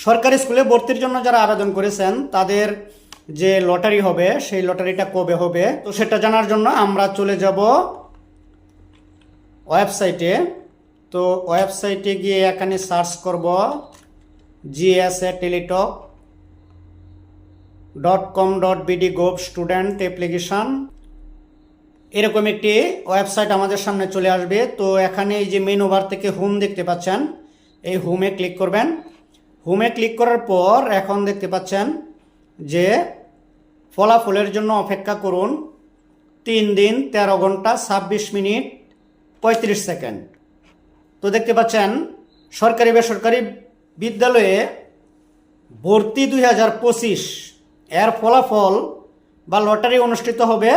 সরকারি স্কুলে ভর্তির জন্য যারা আবেদন করেছেন তাদের যে লটারি হবে সেই লটারিটা কবে হবে, তো সেটা জানার জন্য আমরা চলে যাব ওয়েবসাইটে। তো ওয়েবসাইটে গিয়ে এখানে সার্চ করব gsa.teletalk.com.bd/gov স্টুডেন্ট অ্যাপ্লিকেশন। এরকম একটি ওয়েবসাইট আমাদের সামনে চলে আসবে। তো এখানে এই যে মেনু বার থেকে হোম দেখতে পাচ্ছেন, এই হোমে ক্লিক করবেন। হোমে ক্লিক করার পর এখন দেখতে পাচ্ছেন যে ফলাফলের জন্য অপেক্ষা করুন 3 দিন 13 ঘন্টা 26 মিনিট 35 সেকেন্ড। তো দেখতে পাচ্ছেন সরকারি বেসরকারি বিদ্যালয়ে ভর্তি 2025 এর ফলাফল বা লটারি অনুষ্ঠিত হবে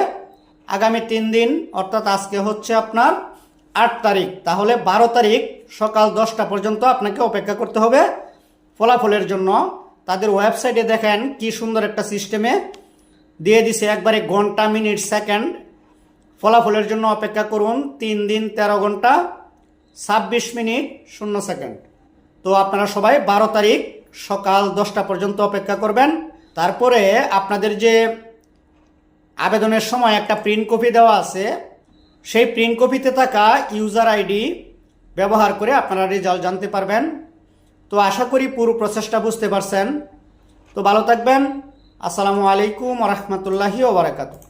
আগামী 3 দিন, অর্থাৎ আজকে হচ্ছে আপনার 8 তারিখ। তাহলে 12 তারিখ সকাল 10টা পর্যন্ত আপনাকে অপেক্ষা করতে হবে ফলাফলের জন্য। তাদের ওয়েবসাইটে দেখেন কি সুন্দর একটা সিস্টেমে দিয়ে দিছে, একবারে ঘন্টা মিনিট সেকেন্ড। ফলাফলের জন্য অপেক্ষা করুন 3 দিন 13 ঘন্টা 26 মিনিট 0 সেকেন্ড। তো আপনারা সবাই 12 তারিখ সকাল 10টা পর্যন্ত অপেক্ষা করবেন। তারপরে আপনাদের যে আবেদনের সময় একটা প্রিন্ট কপি দেওয়া আছে, সেই প্রিন্ট কপিতে থাকা ইউজার আইডি ব্যবহার করে আপনারা রেজাল্ট জানতে পারবেন। তো আশা করি পুরো প্রসেসটা বুঝতে পারছেন। তো ভালো থাকবেন। আসসালামু আলাইকুম ওয়া রাহমাতুল্লাহি ওয়া বারাকাতুহু।